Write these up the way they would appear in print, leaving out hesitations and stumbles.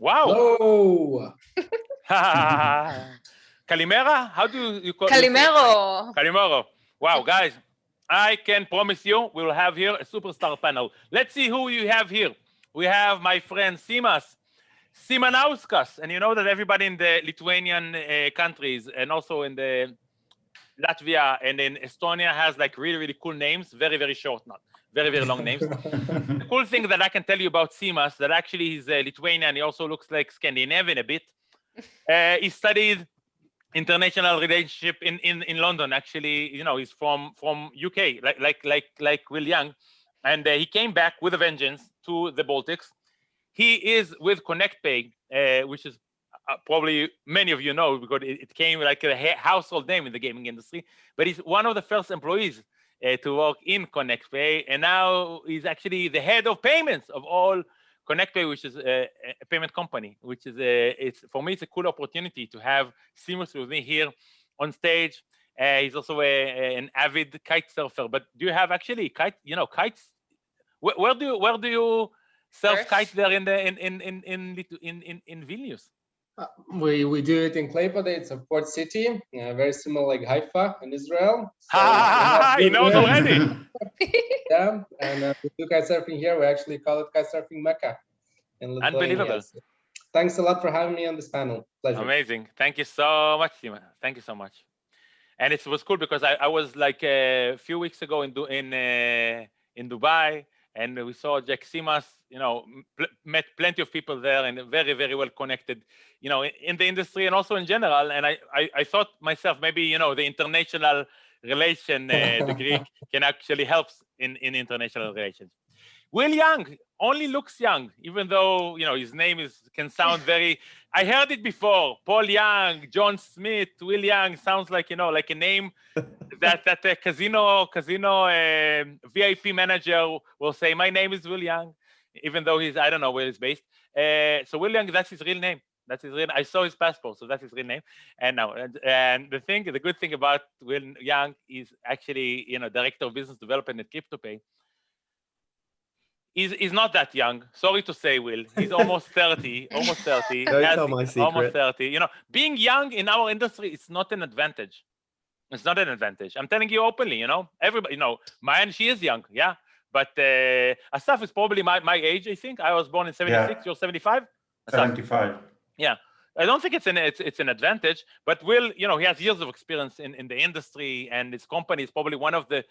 Wow. Hello. Kalimera? How do you call it? Kalimero. Kalimero. Wow, guys, I can promise you we will have here a superstar panel. Let's see who you have here. We have my friend Simas Simanauskas, and you know that everybody in the Lithuanian countries and also in the Latvia and in Estonia has like really, really cool names, very, very short, not very, very long names. The cool thing that I can tell you about Simas, that actually he's Lithuanian, he also looks like Scandinavian a bit. He studied international relationship in London. Actually, you know, he's from UK, like Will Young, and he came back with a vengeance to the Baltics. He is with ConnectPay, which is probably many of you know because it came like a household name in the gaming industry. But he's one of the first employees to work in ConnectPay, and now he's actually the head of payments of all ConnectPay, which is a payment company, which is it's for me, it's a cool opportunity to have Simas with me here on stage. He's also an avid kite surfer. But do you have actually kites? Where do you surf kites there in Vilnius? We do it in Klaipėda. It's a port city, very similar like Haifa in Israel. So he knows already. Yeah, and we do kite surfing here. We actually call it kite surfing Mecca in Lithuania. Unbelievable. So thanks a lot for having me on this panel. Pleasure. Amazing. Thank you so much, Sima. Thank you so much. And it was cool because I was like a few weeks ago in Dubai, and we saw Jack Simas, you know, met plenty of people there and very, very well connected, you know, in the industry and also in general. And I thought myself, maybe, you know, the international relation degree can actually help in international relations. Will Young only looks young, even though, you know, his name can sound very, I heard it before, Paul Young, John Smith, Will Young, sounds like, you know, like a name that a casino VIP manager will say, my name is Will Young, even though I don't know where he's based. So Will Young, that's his real name. That's his real. I saw his passport, so that's his real name. And now, and the good thing about Will Young is actually, you know, director of business development at Cryptopay. He's not that young. Sorry to say, Will. He's almost 30. Almost 30. Don't tell my secret. Almost 30. You know, being young in our industry, it's not an advantage. It's not an advantage. I'm telling you openly. You know, everybody. You know, Maayan, she is young. Yeah, but Assaf is probably my age. I think I was born in 76. Yeah. You're 75. 75. Yeah. I don't think it's an advantage, but Will, you know, he has years of experience in the industry, and his company is probably one of the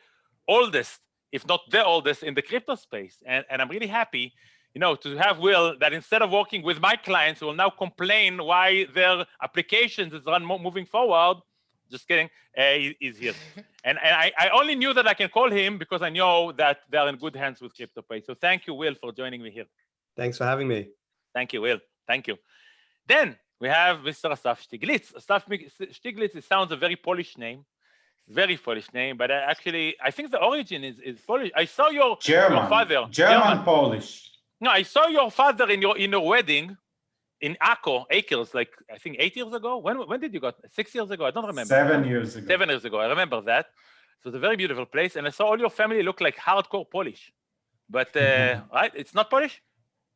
oldest, if not the oldest, in the crypto space. And I'm really happy, you know, to have Will, that instead of working with my clients who will now complain why their applications is moving forward, just kidding, he's here. And I only knew that I can call him because I know that they're in good hands with Cryptopay. So thank you, Will, for joining me here. Thanks for having me. Thank you, Will. Thank you. Then we have Mr. Assaf Stieglitz. Assaf Stieglitz, it sounds a very Polish name. Very Polish name, but actually, I think the origin is Polish. I saw your father. German Polish. No, I saw your father in your wedding in Acres, like I think 8 years ago. When did you go? 6 years ago? I don't remember. 7 years ago. 7 years ago. I remember that. So it's a very beautiful place, and I saw all your family look like hardcore Polish. But right, it's not Polish.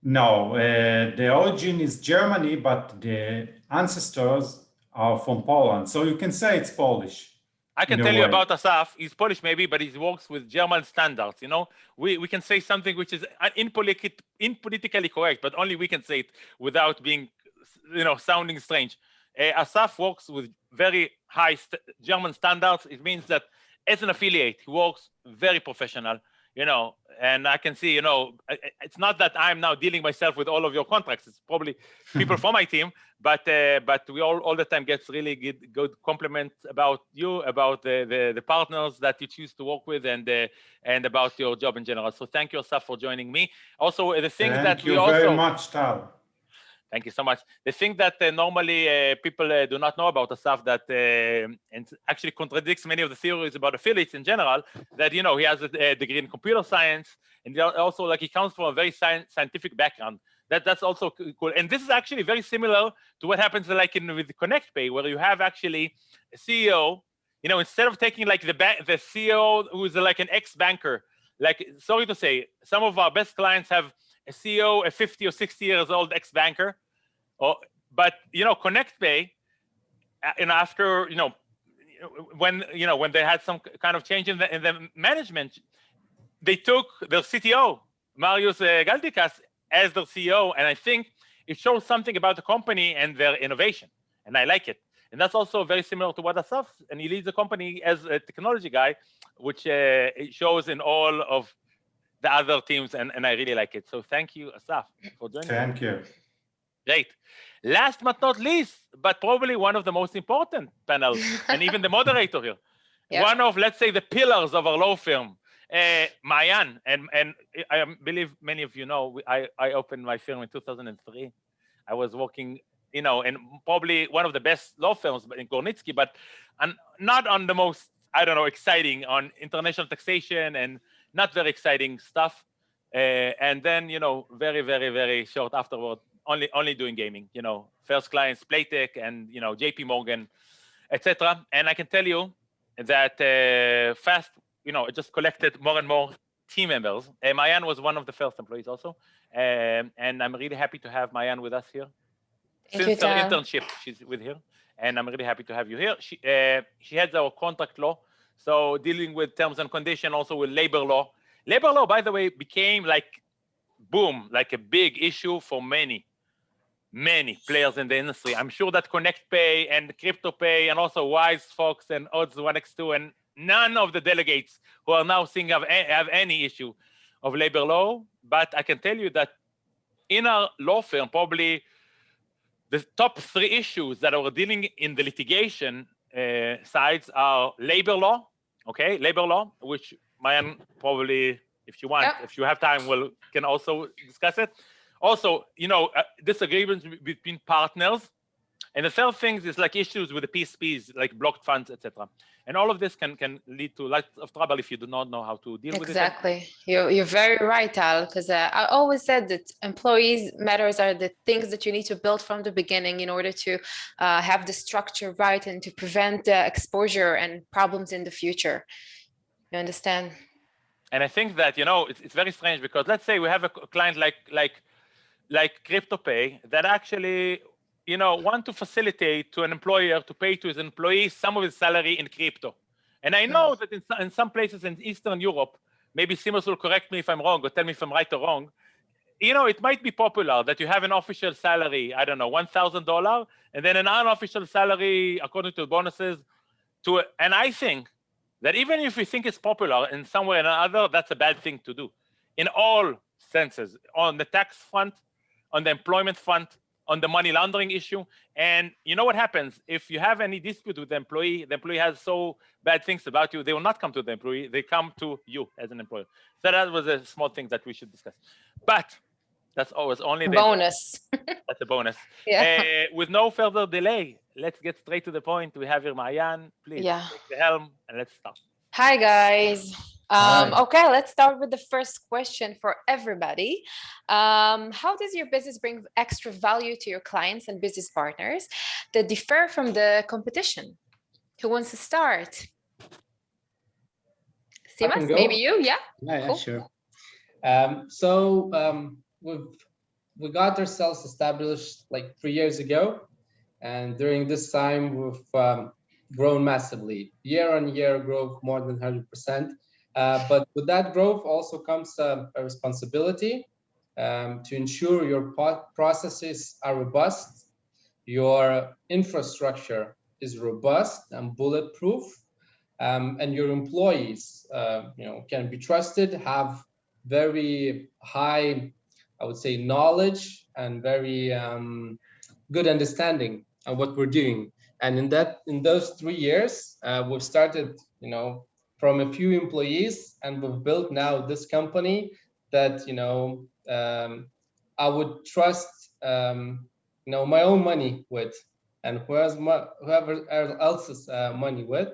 No, the origin is Germany, but the ancestors are from Poland. So you can say it's Polish. I can tell you about Assaf. He's Polish maybe, but he works with German standards. You know, we can say something which is impolitically correct, but only we can say it without being, you know, sounding strange. Assaf works with very high German standards. It means that as an affiliate, he works very professional. You know, and I can see, you know, it's not that I'm now dealing myself with all of your contracts. It's probably people from my team, but we all the time gets really good compliments about you, about the partners that you choose to work with, and about your job in general. So thank you, Assaf, for joining me. Also, the thing thank you very much, Tal. Thank you so much. The thing that normally people do not know about Assaf, that and actually contradicts many of the theories about affiliates in general, that, you know, he has a degree in computer science, and also like he comes from a very scientific background. That's also cool. And this is actually very similar to what happens like with ConnectPay, where you have actually a CEO, you know, instead of taking like the CEO who's like an ex-banker, like, sorry to say, some of our best clients have a CEO, a 50 or 60 years old ex-banker, But ConnectPay, after when they had some kind of change in the management, they took their CTO Marius Galdikas as their CEO, and I think it shows something about the company and their innovation, and I like it. And that's also very similar to what Assaf, and he leads the company as a technology guy, which it shows in all of the other teams, and I really like it. So thank you, Assaf, for joining us. Thank you. Great. Last but not least, but probably one of the most important panels, and even the moderator here, one of, let's say, the pillars of our law firm, Maayan, and I believe many of you know, I opened my firm in 2003. I was working, in probably one of the best law firms in Gornitsky, but not on the most, exciting on international taxation and not very exciting stuff. And then, very, very, very short afterward, only doing gaming, first clients, Playtech and, JP Morgan, etc. And I can tell you that fast, it just collected more and more team members. Maayan was one of the first employees also. And I'm really happy to have Maayan with us here. Since her internship, she's with here. And I'm really happy to have you here. She heads our contract law. So dealing with terms and conditions, also with labor law. Labor law, by the way, became like a big issue for many players in the industry. I'm sure that ConnectPay and Cryptopay and also Wise Fox and Odds 1x2 and none of the delegates who are now seeing have any issue of labor law. But I can tell you that in our law firm, probably the top 3 issues that are dealing in the litigation sides are labor law, labor law, which Maayan probably, if you want, if you have time, can also discuss it. Also, disagreements between partners. And the third thing is like issues with the PSPs, like blocked funds, etc. And all of this can lead to lots of trouble if you do not know how to deal with it. Exactly. You're very right, Al, because I always said that employees matters are the things that you need to build from the beginning in order to have the structure right and to prevent exposure and problems in the future. You understand? And I think that, it's very strange because let's say we have a client like Cryptopay that actually want to facilitate to an employer to pay to his employee some of his salary in crypto. And I know that in some places in Eastern Europe, maybe Simas will correct me if I'm wrong or tell me if I'm right or wrong, it might be popular that you have an official salary, I don't know, $1,000, and then an unofficial salary according to bonuses. And I think that even if you think it's popular in some way or another, that's a bad thing to do in all senses, on the tax front, on the employment front, on the money laundering issue. And you know what happens? If you have any dispute with the employee has so bad things about you, they will not come to the employee, they come to you as an employer. So that was a small thing that we should discuss. But that's always only the bonus. That's a bonus. Yeah. With no further delay, let's get straight to the point. We have here Maayan. Please take the helm and let's start. Hi, guys. Okay, let's start with the first question for everybody. How does your business bring extra value to your clients and business partners that differ from the competition? Who wants to start? Simas, maybe you? Yeah, cool. Sure. We got ourselves established like 3 years ago. And during this time, we've grown massively. Year on year growth, more than 100%. But with that growth also comes a responsibility to ensure your processes are robust, your infrastructure is robust and bulletproof, and your employees, can be trusted, have very high, I would say, knowledge and very good understanding of what we're doing. And in those 3 years, we've started, from a few employees, and we've built now this company that, I would trust, my own money with, and whoever else's money with,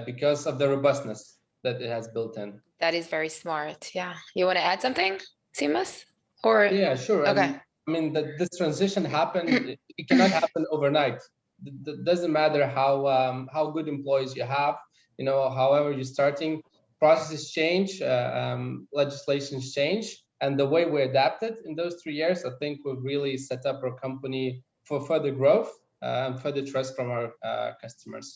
because of the robustness that it has built in. That is very smart. Yeah. You want to add something, Simas? Or yeah, sure. Okay. I mean, this transition happened. It cannot happen overnight. It doesn't matter how good employees you have. However you're starting, processes change, legislations change, and the way we adapted in those 3 years, I think we've really set up our company for further growth and further trust from our customers.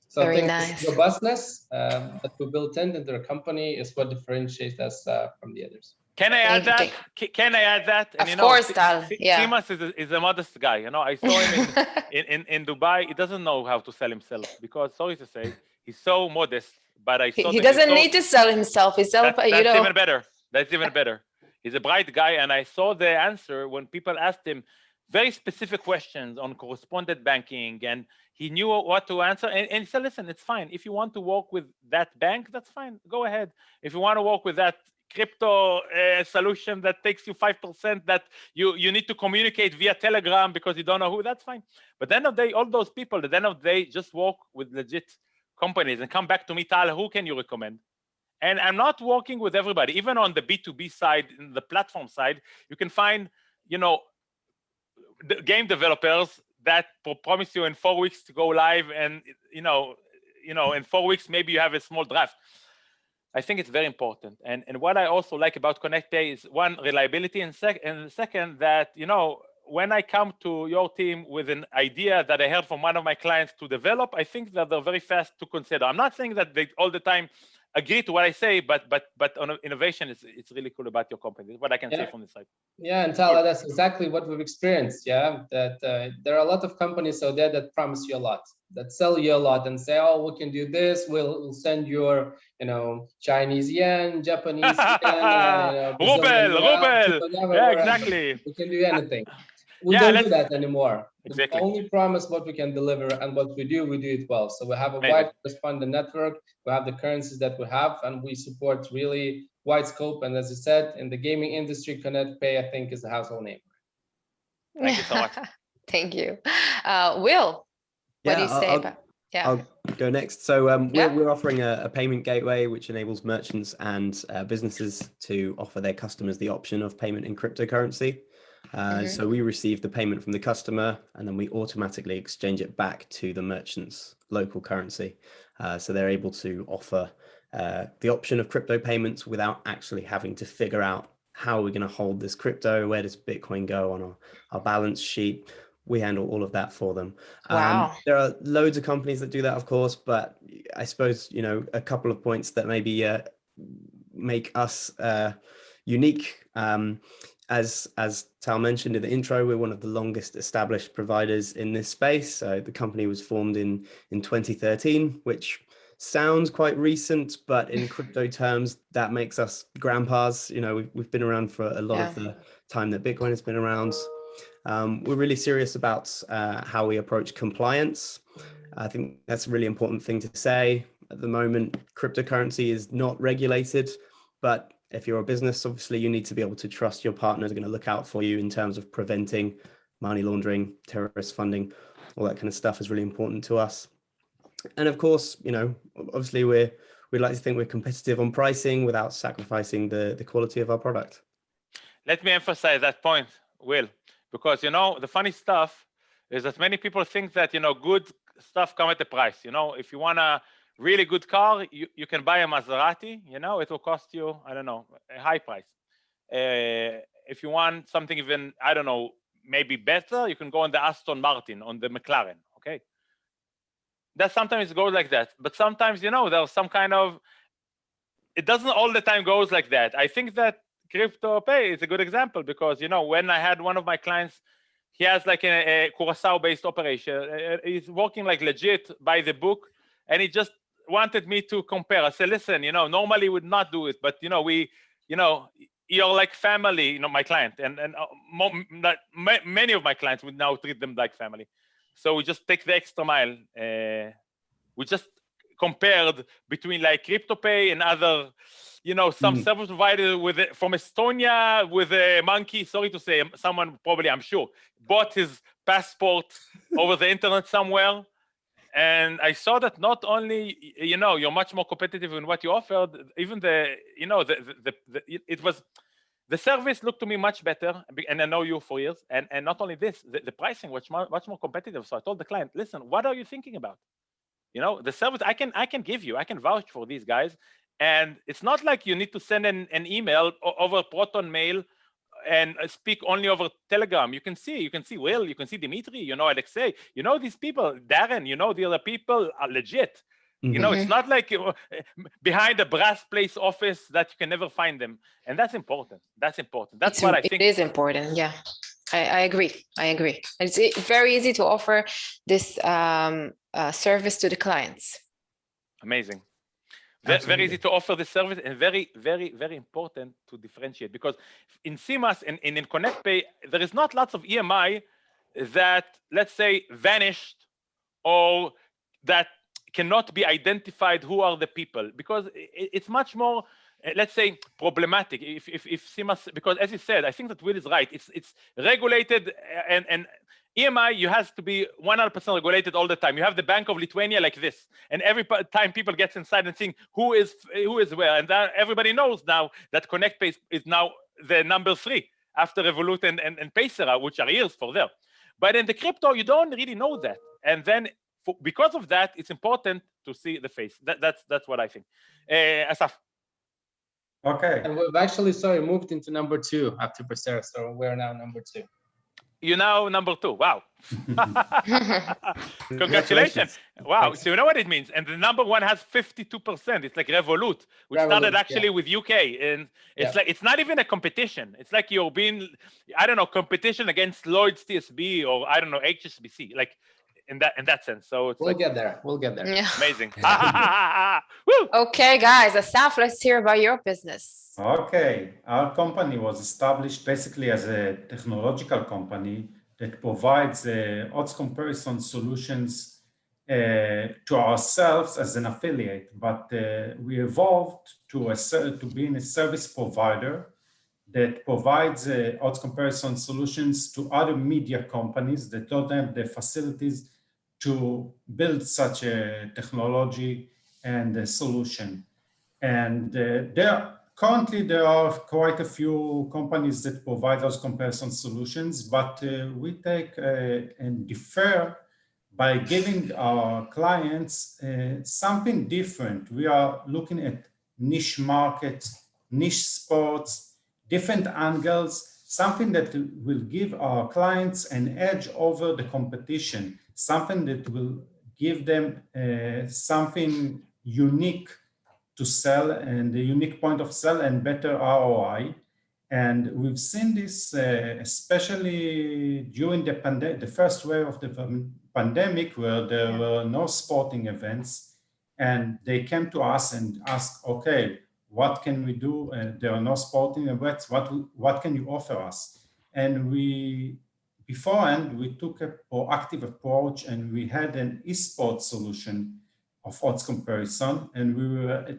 So Very I think nice. this robustness that we built into the company is what differentiates us from the others. Can I add that? Can I add that? And Of course, Tal. Yeah. Simas is a modest guy. You know, I saw him in Dubai. He doesn't know how to sell himself because, sorry to say, he's so modest. But I saw He doesn't need to sell himself. He's self. That's you know. even better. That's even better. He's a bright guy, and I saw the answer when people asked him very specific questions on correspondent banking, and he knew what to answer. And he said, "Listen, it's fine. If you want to work with that bank, that's fine. Go ahead. If you want to work with that crypto solution that takes you 5% that you need to communicate via Telegram because you don't know who, that's fine." But at the end of the day, all those people, at the end of the day, just work with legit companies and come back to me, Tal, who can you recommend? And I'm not working with everybody. Even on the B2B side, in the platform side, you can find, you know, the game developers that promise you in 4 weeks to go live, and you know, in 4 weeks maybe you have a small draft. I think it's very important. And what I also like about ConnectPay is one, reliability, and second that, you know, when I come to your team with an idea that I heard from one of my clients to develop, I think that they're very fast to consider. I'm not saying that they all the time agree to what I say, but on innovation, it's really cool about your company. What I can say from this side. Yeah, and Tal, that's exactly what we've experienced. Yeah, that there are a lot of companies out there that promise you a lot, that sell you a lot, and say, "Oh, we can do this. We'll send your, you know, Chinese yen, Japanese yen, ruble. Yeah, exactly. We can do anything." We don't do that anymore. Exactly. We only promise what we can deliver, and what we do it well. So we have a wide correspondent network. We have the currencies that we have, and we support really wide scope. And as you said, in the gaming industry, ConnectPay, I think, is a household name. Thank you so much. Thank you. Will, what do you say about? Yeah. I'll go next. So we're offering a payment gateway which enables merchants and businesses to offer their customers the option of payment in cryptocurrency. So we receive the payment from the customer, and then we automatically exchange it back to the merchant's local currency. So they're able to offer the option of crypto payments without actually having to figure out how we're going to hold this crypto, where does Bitcoin go on our balance sheet. We handle all of that for them. Wow. There are loads of companies that do that, of course, but I suppose, you know, a couple of points that maybe make us unique. As Tal mentioned in the intro, we're one of the longest established providers in this space. The company was formed in 2013, which sounds quite recent, but in crypto terms, that makes us grandpas. You know, we've been around for a lot of the time that Bitcoin has been around. We're really serious about how we approach compliance. I think that's a really important thing to say. At the moment, cryptocurrency is not regulated, but if you're a business, obviously you need to be able to trust your partners are going to look out for you in terms of preventing money laundering, terrorist funding, all that kind of stuff is really important to us. And of course, you know, obviously we'd like to think we're competitive on pricing without sacrificing the quality of our product. Let me emphasize that point, Will, because, you know, the funny stuff is that many people think that, you know, good stuff come at a price. You know, if you want a really good car, you can buy a Maserati, you know, it will cost you, I don't know, a high price. If you want something even, I don't know, maybe better, you can go on the Aston Martin, on the McLaren, okay? That sometimes goes like that, but sometimes, you know, there's some kind of, it doesn't all the time goes like that. I think that Cryptopay is a good example because, you know, when I had one of my clients, he has like a Curacao-based operation. He's working like legit by the book, and he just wanted me to compare. I said, listen, you know, normally would not do it, but, you know, you're like family, you know, my client, and many of my clients would now treat them like family. So we just take the extra mile. We just compared between like Cryptopay and other, you know, some service provider from Estonia with a monkey. Sorry to say, someone probably, I'm sure, bought his passport over the internet somewhere. And I saw that not only, you know, you're much more competitive in what you offered, even the service looked to me much better, and I know you for years. And not only this, the pricing was much more competitive. So I told the client, listen, what are you thinking about? You know, the service I can give you, I can vouch for these guys. And it's not like you need to send an email over Proton Mail and speak only over Telegram. You can see Will, you can see Dimitri, you know Alexei, you know these people, Darren, you know the other people are legit. You know, it's not like behind a brass place office that you can never find them. And that's important. That's important. That's what I think. It is important. Yeah, I agree. It's very easy to offer this service to the clients. Amazing. Very easy to offer the service, and very, very, very important to differentiate, because in CMAS and in ConnectPay, there is not lots of EMI that, let's say, vanished or that cannot be identified who are the people, because it's much more, let's say, problematic if CMAS, because as you said, I think that Will is right. It's regulated, and EMI, you have to be 100% regulated all the time. You have the Bank of Lithuania like this, and every time people get inside and think who is where, and everybody knows now that ConnectPay is now the number 3 after Revolut and Paysera, which are years for there. But in the crypto, you don't really know that, and then because of that, it's important to see the face. That's what I think. Assaf. Okay. And we've actually, moved into number 2 after Paysera, so we're now number 2. You're now number 2. Wow. Congratulations. Wow. Thanks. So you know what it means. And the number 1 has 52%. It's like Revolut, which started actually with UK. And it's like, it's not even a competition. It's like you're being, I don't know, competition against Lloyd's TSB or I don't know, HSBC. Like in that sense. So it's we'll get there. Yeah. Amazing. Woo! Okay, guys, Assaf, let's hear about your business. Okay, our company was established basically as a technological company that provides odds comparison solutions to ourselves as an affiliate, but we evolved to being a service provider that provides odds comparison solutions to other media companies that don't have the facilities to build such a technology and a solution. And currently, there are quite a few companies that provide those comparison solutions, but we take and differ by giving our clients something different. We are looking at niche markets, niche sports, different angles, something that will give our clients an edge over the competition, something that will give them something unique to sell and a unique point of sale and better ROI. And we've seen this especially during the first wave of the pandemic, where there were no sporting events, and they came to us and asked, okay, what can we do? There are no sporting events, what can you offer us? And beforehand, we took a proactive approach, and we had an esports solution of odds comparison, and we were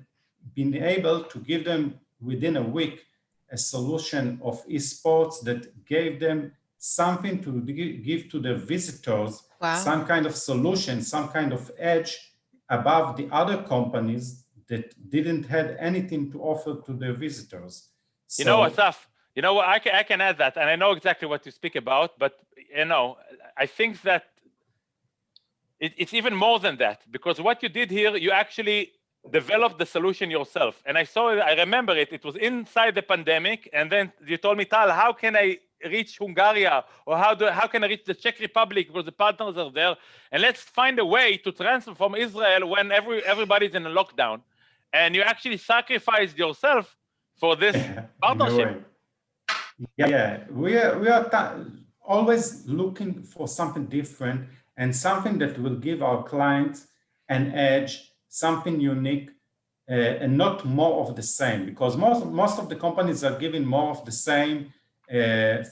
being able to give them within a week a solution of esports that gave them something to give to their visitors, some kind of solution, some kind of edge above the other companies that didn't have anything to offer to their visitors. You know, Assaf, you know, I can add that, and I know exactly what you speak about, but you know, I think that it's even more than that, because what you did here, you actually developed the solution yourself. And I remember it was inside the pandemic, and then you told me, Tal, how can I reach Hungary, or how can I reach the Czech Republic, because the partners are there, and let's find a way to transfer from Israel when everybody's in a lockdown. And you actually sacrificed yourself for this partnership. Yeah, we are always looking for something different and something that will give our clients an edge, something unique, and not more of the same, because most of the companies are giving more of the same,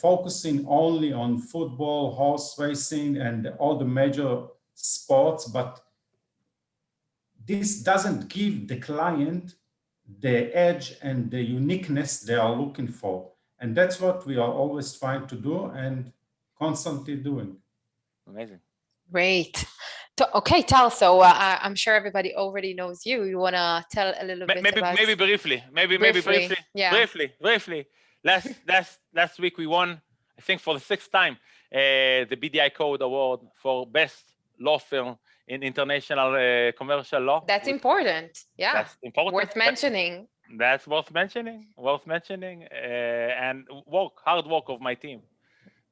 focusing only on football, horse racing, and all the major sports, but this doesn't give the client the edge and the uniqueness they are looking for. And that's what we are always trying to do and constantly doing. Amazing. Great. Okay, Tal, so I'm sure everybody already knows you. You want to tell a little bit about... Maybe briefly. Maybe briefly. Yeah. Briefly. Last week we won, I think for the 6th time, the BDI Code Award for Best Law Firm in International Commercial Law. That's important. Yeah. That's important. Worth mentioning. That's worth mentioning. And hard work of my team.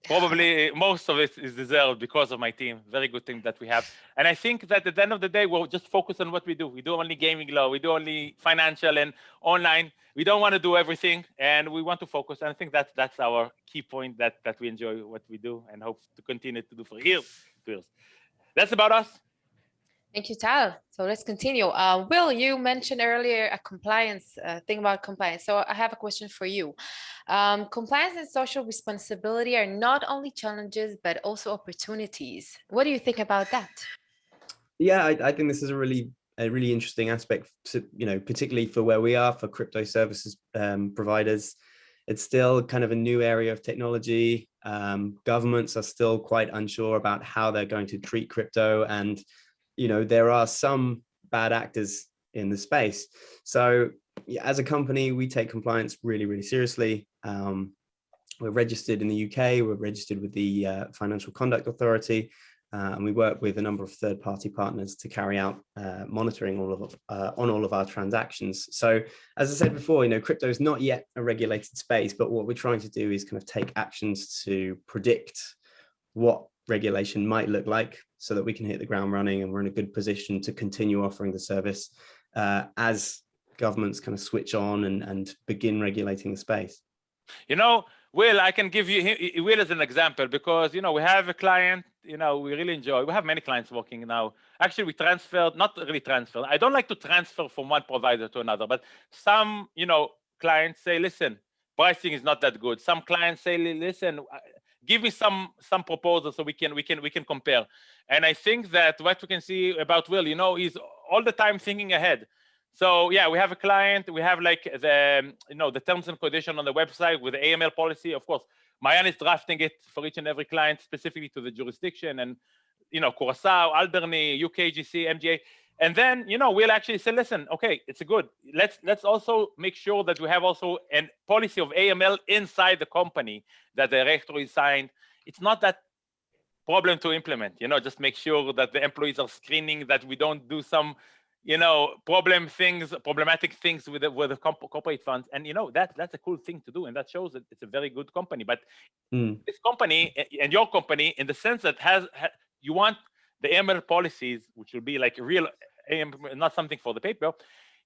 Probably most of it is deserved because of my team. Very good thing that we have. And I think that at the end of the day, we'll just focus on what we do. We do only gaming law. We do only financial and online. We don't want to do everything, and we want to focus. And I think that's our key point, that we enjoy what we do and hope to continue to do for years. That's about us. Thank you, Tal. So let's continue. Will, you mentioned earlier a compliance thing about compliance. So I have a question for you. Compliance and social responsibility are not only challenges, but also opportunities. What do you think about that? Yeah, I think this is a really interesting aspect, particularly for where we are, for crypto services providers. It's still kind of a new area of technology. Governments are still quite unsure about how they're going to treat crypto, and there are some bad actors in the space. So as a company, we take compliance really, really seriously. We're registered in the UK, we're registered with the Financial Conduct Authority, and we work with a number of third-party partners to carry out monitoring on all of our transactions. So as I said before, crypto is not yet a regulated space, but what we're trying to do is kind of take actions to predict what regulation might look like, so that we can hit the ground running and we're in a good position to continue offering the service as governments kind of switch on and begin regulating the space. Will, I can give you Will as an example, because we have a client we really enjoy. We have many clients working now. Actually, we transferred, not really transferred. I don't like to transfer from one provider to another, but some clients say, listen, pricing is not that good. Some clients say, listen, give me some proposals so we can compare. And I think that what we can see about Will, he's all the time thinking ahead. So yeah, we have a client, we have like the terms and conditions on the website with the AML policy. Of course, Maayan is drafting it for each and every client specifically to the jurisdiction, and Curacao, Alderney, UKGC, MGA. And then we'll actually say, listen, okay, it's good. Let's also make sure that we have also a policy of AML inside the company that the directory is signed. It's not that problem to implement. Just make sure that the employees are screening, that we don't do some problematic things with the corporate funds. And that's a cool thing to do, and that shows that it's a very good company. But this company and your company, in the sense that you want the AML policies, which will be like a real AML, not something for the paper,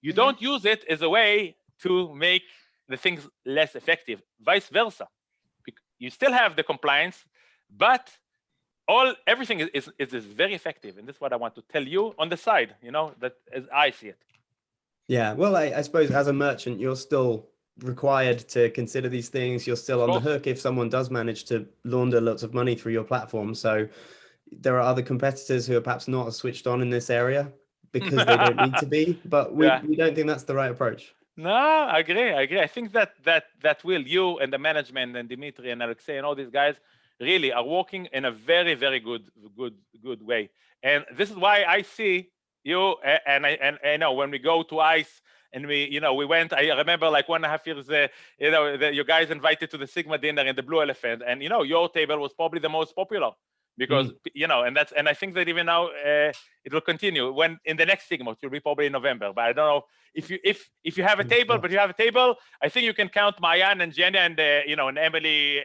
you don't use it as a way to make the things less effective. Vice versa, you still have the compliance, but everything is very effective, and this is what I want to tell you on the side, that as I see it. Yeah, well, I suppose as a merchant, you're still required to consider these things. You're still on the hook if someone does manage to launder lots of money through your platform. So there are other competitors who are perhaps not as switched on in this area because they don't need to be, but we don't think that's the right approach. No, I agree. I think that Will, you and the management and Dimitri and Alexei and all these guys really are working in a very, very good way. And this is why I see you, and I know when we go to ICE and we went, I remember like 1.5 years, you guys invited to the Sigma dinner in the Blue Elephant, and your table was probably the most popular because and I think that even now it will continue. When in the next Sigma, it will be probably in November, but I don't know if you have a table, but you have a table, I think you can count Maayan and Jenna and and Emily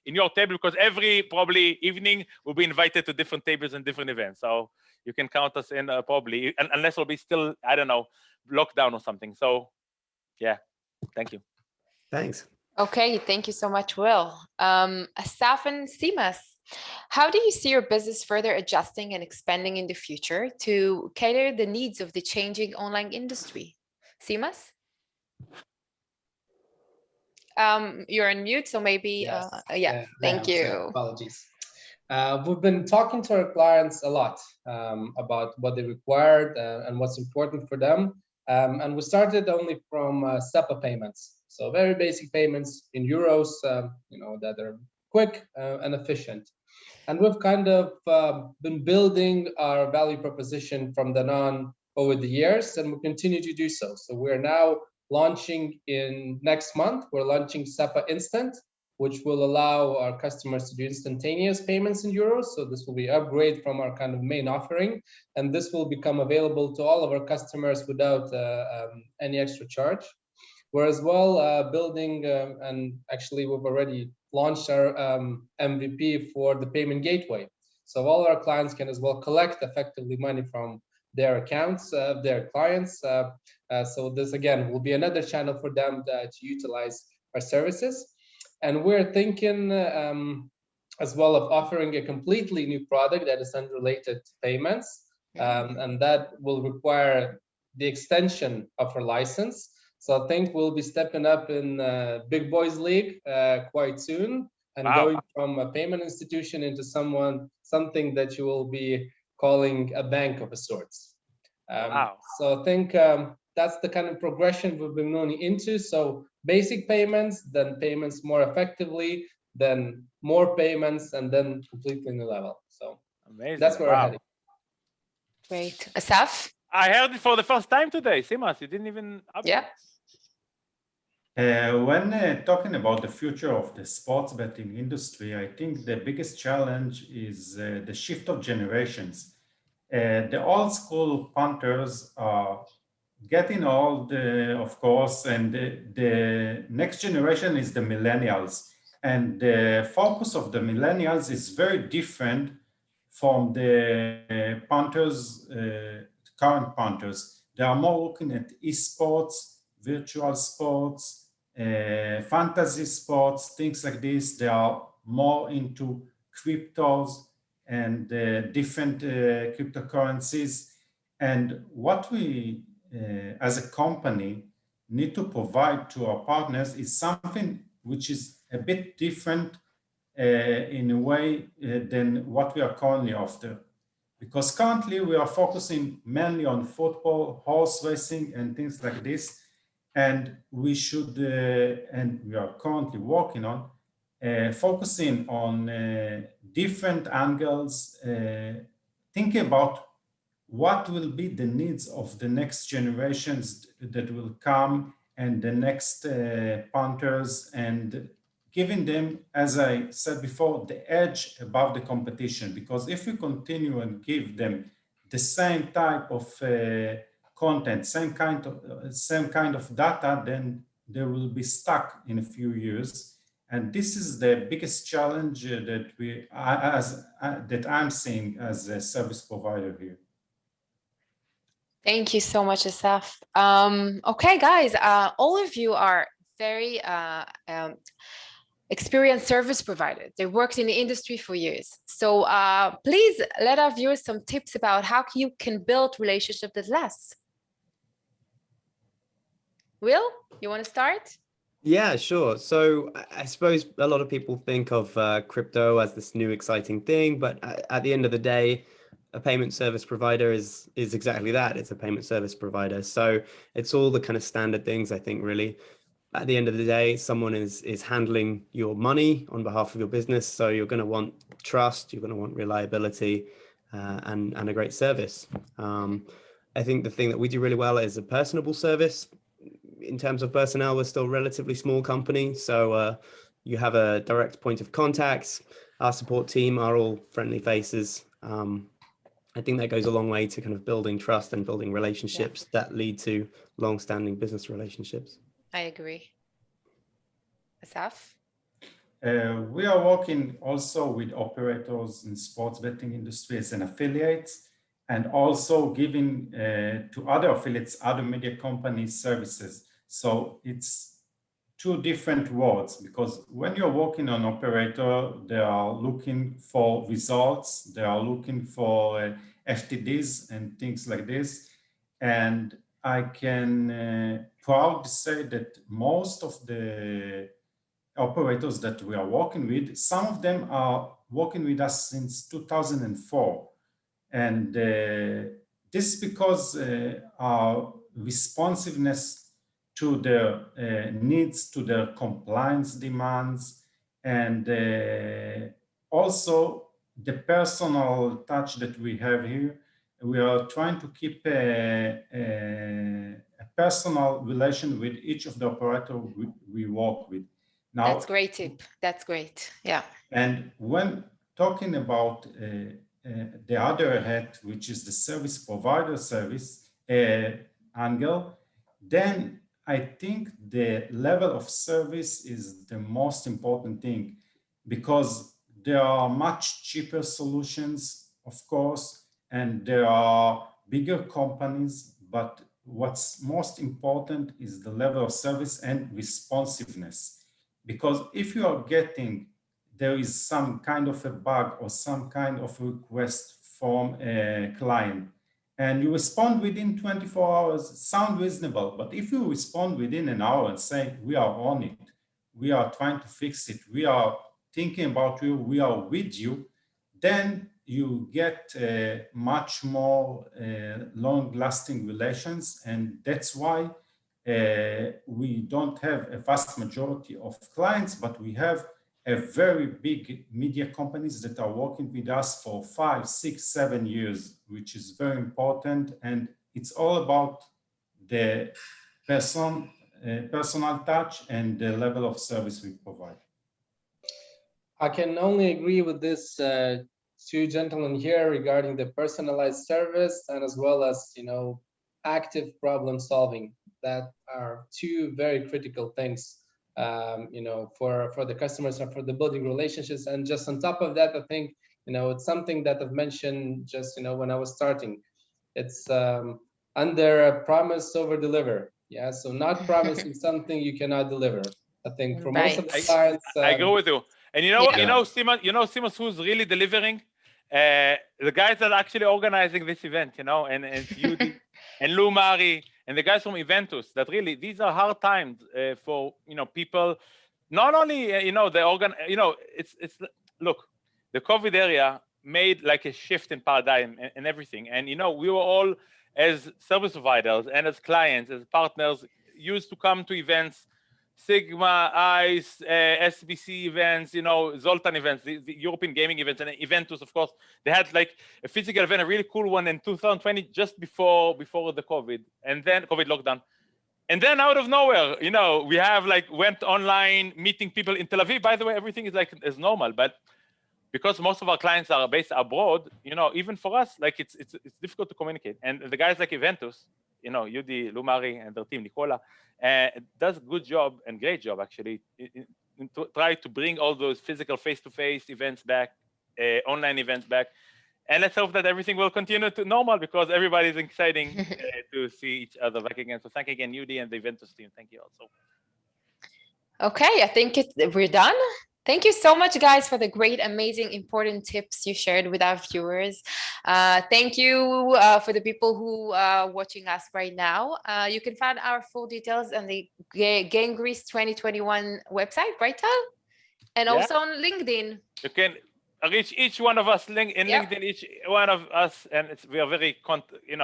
in your table, because every probably evening we'll be invited to different tables and different events. So you can count us in probably, unless we'll be still, I don't know, lockdown or something. So yeah, thank you. Thanks. Okay, thank you so much, Will. Assaf and Simas, how do you see your business further adjusting and expanding in the future to cater the needs of the changing online industry? Simas? You're on mute, so maybe, thank you. Apologies. We've been talking to our clients a lot about what they required and what's important for them. And we started only from SEPA payments. So very basic payments in euros, that are quick and efficient. And we've kind of been building our value proposition from then on over the years, and we'll continue to do so. So we're now launching next month, we're launching SEPA Instant, which will allow our customers to do instantaneous payments in euros. So this will be an upgrade from our kind of main offering, and this will become available to all of our customers without any extra charge. We're as well building, and actually we've already launched our MVP for the payment gateway. So all our clients can as well collect effectively money from their accounts, their clients. So this again will be another channel for them to utilize our services. And we're thinking as well of offering a completely new product that is unrelated to payments, and that will require the extension of our license. So I think we'll be stepping up in Big Boys League quite soon, and going from a payment institution into something that you will be calling a bank of a sorts. So I think that's the kind of progression we've been moving into. So basic payments, then payments more effectively, then more payments, and then completely new level. So amazing. That's where we're heading. Great. Assaf? I heard it for the first time today. Simas, you didn't even update. Yeah. When talking about the future of the sports betting industry, I think the biggest challenge is the shift of generations. The old school punters are getting old, of course, and the next generation is the millennials. And the focus of the millennials is very different from the punters, current punters. They are more looking at esports, virtual sports, fantasy sports, things like this. They are more into cryptos and different cryptocurrencies. And what we, as a company, need to provide to our partners is something which is a bit different in a way than what we are currently after. Because currently we are focusing mainly on football, horse racing, and things like this. And we should, and we are currently working on, focusing on different angles, thinking about what will be the needs of the next generations that will come and the next punters, and giving them, as I said before, the edge above the competition. Because if we continue and give them the same type of content, same kind of data, then they will be stuck in a few years. And this is the biggest challenge that I'm seeing as a service provider here. Thank you so much, Assaf. Okay, guys, all of you are very experienced service providers. They worked in the industry for years. So please let our viewers some tips about how you can build relationships that last. Will, you want to start? Yeah, sure. So I suppose a lot of people think of crypto as this new exciting thing, but at the end of the day, a payment service provider is exactly that. It's a payment service provider. So it's all the kind of standard things, I think, really. At the end of the day, someone is handling your money on behalf of your business. So you're going to want trust, you're going to want reliability, and a great service. I think the thing that we do really well is a personable service. In terms of personnel, we're still a relatively small company. So you have a direct point of contact. Our support team are all friendly faces. I think that goes a long way to kind of building trust and building relationships that lead to long-standing business relationships. I agree. Assaf? We are working also with operators in sports betting industry as an affiliate, and also giving to other affiliates, other media companies services. So it's two different worlds, because when you're working on operator, they are looking for results, they are looking for FTDs and things like this. And I can proudly say that most of the operators that we are working with, some of them are working with us since 2004. And this is because our responsiveness to their needs, to their compliance demands, and also the personal touch that we have here. We are trying to keep a personal relation with each of the operators we work with. Now, that's great tip. That's great. Yeah. And when talking about the other hat, which is the service provider service angle, then I think the level of service is the most important thing, because there are much cheaper solutions, of course, and there are bigger companies, but what's most important is the level of service and responsiveness. Because if you are getting, there is some kind of a bug or some kind of request from a client, and you respond within 24 hours, sound reasonable. But if you respond within an hour and say, we are on it, we are trying to fix it, we are thinking about you, we are with you, then you get much more long-lasting relations. And that's why we don't have a vast majority of clients, but we have a very big media companies that are working with us for 5, 6, 7 years, which is very important. And it's all about the personal touch and the level of service we provide. I can only agree with this two gentlemen here regarding the personalized service, and as well as, active problem solving. That are two very critical things, for the customers and for the building relationships. And just on top of that, I think, it's something that I've mentioned just, when I was starting. It's under a promise over deliver. Yeah, so not promising something you cannot deliver. I think for most of the clients, I agree with you. And Simon, who's really delivering? The guys that are actually organizing this event, and Yudi and Lou Mari and the guys from Eventus, that really, these are hard times for, people, not only, look, the COVID area made like a shift in paradigm and everything. And, we were all, as service providers and as clients, as partners, used to come to events, Sigma, ICE, SBC events, Zoltan events, the European gaming events, and Eventus, of course. They had like a physical event, a really cool one in 2020, just before the COVID, and then COVID lockdown. And then out of nowhere, we have went online, meeting people in Tel Aviv. By the way, everything is is normal, but because most of our clients are based abroad, even for us, it's difficult to communicate. And the guys like Eventus, Yudi, Lumari, and their team, Nicola, does a good job and great job actually to try to bring all those physical face-to-face events back, online events back, and let's hope that everything will continue to normal, because everybody's exciting to see each other back again. So thank you again, Yudi and the Eventus team. Thank you also. Okay, I think we're done. Thank you so much, guys, for the great, amazing, important tips you shared with our viewers. Thank you for the people who are watching us right now. You can find our full details on the Game Greece 2021 website, right, Tal? And also on LinkedIn. You can reach each one of us LinkedIn, each one of us, and we are very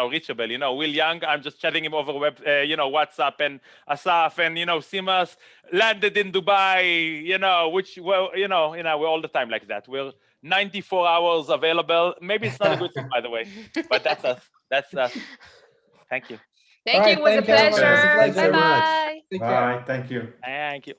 reachable. Will Young, I'm just chatting him over WhatsApp, and Assaf, and Simas landed in Dubai, we're all the time like that. We're 94 hours available. Maybe it's not a good thing, by the way, but that's us. That's us. Thank you. Thank you. It was a pleasure. Thanks so much. Bye-bye. Bye. Thank you. Thank you.